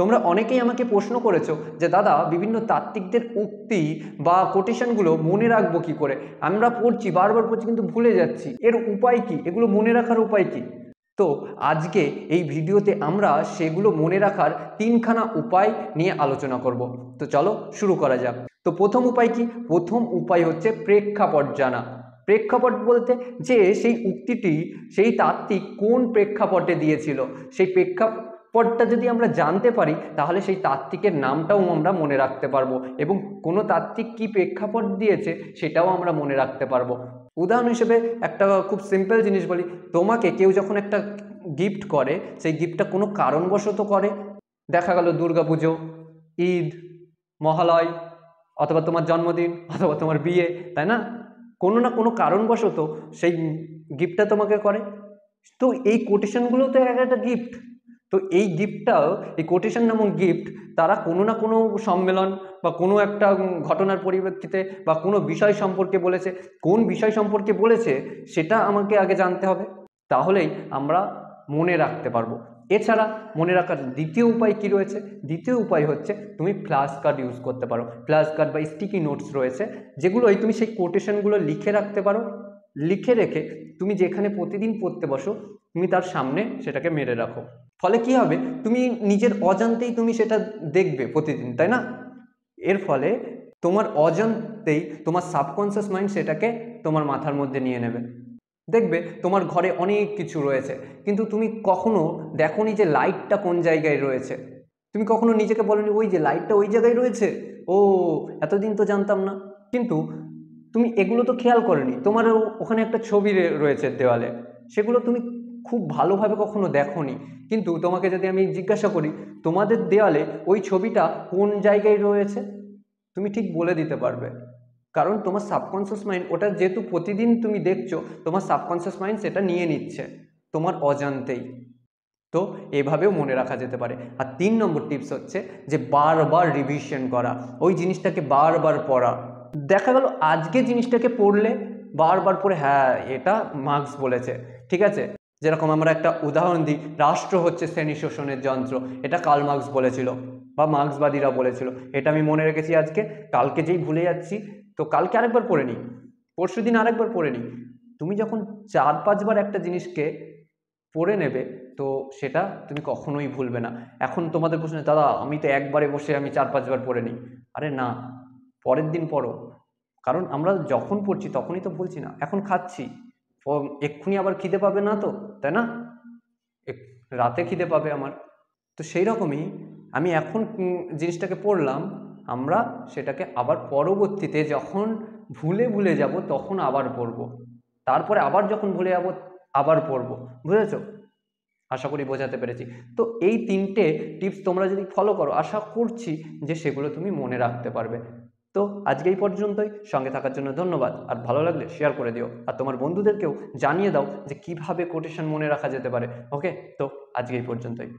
তোমরা অনেকেই আমাকে প্রশ্ন করেছো যে দাদা বিভিন্ন তাত্ত্বিকদের উক্তি বা কোটেশনগুলো মনে রাখবো কি করে, আমরা পড়ছি বারবার পড়ছি কিন্তু ভুলে যাচ্ছি, এর উপায় কি, এগুলো মনে রাখার উপায় কি? তো আজকে এই ভিডিওতে আমরা সেগুলো মনে রাখার তিনখানা উপায় নিয়ে আলোচনা করব। তো চলো শুরু করা যাক। তো প্রথম উপায় কি? প্রথম উপায় হচ্ছে প্রেক্ষাপট জানা। প্রেক্ষাপট বলতে যে সেই উক্তিটি সেই তাত্ত্বিক কোন প্রেক্ষাপটে দিয়েছিল, সেই প্রেক্ষাপটটা যদি আমরা জানতে পারি তাহলে সেই তাত্ত্বিকের নামটাও আমরা মনে রাখতে পারবো এবং কোনো তাত্ত্বিক কি প্রেক্ষাপট দিয়েছে সেটাও আমরা মনে রাখতে পারবো। উদাহরণ হিসেবে একটা খুব সিম্পল জিনিস বলি, তোমাকে কেউ যখন একটা গিফট করে, সেই গিফটটা কোনো কারণবশত করে, দেখা গেল দুর্গাপুজো, ঈদ, মহালয়, অথবা তোমার জন্মদিন, অথবা তোমার বিয়ে, তাই না? কোনো না কোনো কারণবশত সেই গিফটটা তোমাকে করে। তো এই কোটেশনগুলো তো একটা গিফট। তো এই গিফটটাও, এই কোটেশন নামক গিফট, তারা কোনো না কোনো সম্মেলন বা কোনো একটা ঘটনার পরিপ্রেক্ষিতে বা কোনো বিষয় সম্পর্কে বলেছে। কোন বিষয় সম্পর্কে বলেছে সেটা আমাকে আগে জানতে হবে, তাহলেই আমরা মনে রাখতে পারবো। এছাড়া মনে রাখার দ্বিতীয় উপায় কি রয়েছে? দ্বিতীয় উপায় হচ্ছে তুমি ফ্ল্যাশ কার্ড ইউজ করতে পারো। ফ্ল্যাশ কার্ড বা স্টিকি নোটস রয়েছে, যেগুলোই তুমি সেই কোটেশনগুলো লিখে রাখতে পারো। লিখে রেখে তুমি যেখানে প্রতিদিন পড়তে বসো তুমি তার সামনে সেটাকে মেরে রাখো। ফলে কি হবে, তুমি নিজের অজান্তেই তুমি সেটা দেখবে প্রতিদিন, তাই না? এর ফলে তোমার অজান্তেই তোমার সাবকনসিয়াস মাইন্ড সেটাকে তোমার মাথার মধ্যে নিয়ে নেবে। দেখবে তোমার ঘরে অনেক কিছু রয়েছে, কিন্তু তুমি কখনো দেখোনি যে লাইটটা কোন জায়গায় রয়েছে। তুমি কখনো নিজেকে বলোনি ওই যে লাইটটা ওই জায়গায় রয়েছে, ও এতদিন তো জানতাম না। কিন্তু তুমি এগুলো তো খেয়াল করনি, তোমার ওখানে একটা ছবি রয়েছে দেওয়ালে, সেগুলো তুমি খুব ভালোভাবে কখনো দেখোনি। কিন্তু তোমাকে যদি আমি জিজ্ঞাসা করি তোমাদের দেওয়ালে ওই ছবিটা কোন জায়গায় রয়েছে, তুমি ঠিক বলে দিতে পারবে। কারণ তোমার সাবকনসিয়াস মাইন্ড ওটা যেহেতু প্রতিদিন তুমি দেখছো, তোমার সাবকনসিয়াস মাইন্ড সেটা নিয়ে নিচ্ছে তোমার অজান্তেই। তো এভাবেও মনে রাখা যেতে পারে। আর 3 নম্বর টিপস হচ্ছে যে বারবার রিভিশন করা, ওই জিনিসটাকে বারবার পড়া। দেখা গেল আজকে জিনিসটাকে পড়লে বারবার পড়ে, হ্যাঁ এটা মার্কস বলেছে, ঠিক আছে। যেরকম আমরা একটা উদাহরণ দিই, রাষ্ট্র হচ্ছে শ্রেণী শোষণের যন্ত্র, এটা কার্ল মার্কস বলেছিল বা মার্ক্সবাদীরা বলেছিল, এটা আমি মনে রেখেছি আজকে, কালকে যেই ভুলে যাচ্ছি তো কালকে আরেকবার পড়ে নিই, পরশু দিন আরেকবার পড়ে নিই। তুমি যখন 4-5 বার একটা জিনিসকে পড়ে নেবে তো সেটা তুমি কখনোই ভুলবে না। এখন তোমাদের প্রশ্ন, দাদা আমি তো একবারে বসে আমি 4-5 বার পড়ে নিই। আরে না, পরের দিন পড়ো। কারণ আমরা যখন পড়ছি তখনই তো বলছি না, এখন খাচ্ছি, এক্ষুনি আবার খিদে পাবে না তো, তাই না? রাতে খিদে পাবে আমার। তো সেই রকমই আমি এখন জিনিসটাকে পড়লাম, আমরা সেটাকে আবার পরবর্তীতে যখন ভুলে ভুলে যাব তখন আবার পড়ব, তারপরে আবার যখন ভুলে যাব আবার পড়ব। বুঝেছো? আশা করি বোঝাতে পেরেছি। তো এই 3টে টিপস তোমরা যদি ফলো করো, আশা করছি যে সেগুলো তুমি মনে রাখতে পারবে। তো আজকে এই পর্যন্তই, সঙ্গে থাকার জন্য ধন্যবাদ। আর ভালো লাগলে শেয়ার করে দিও, আর তোমার বন্ধুদেরকেও জানিয়ে দাও যে কিভাবে কোটেশন মনে রাখা যেতে পারে। ওকে, তো আজকে এই পর্যন্তই।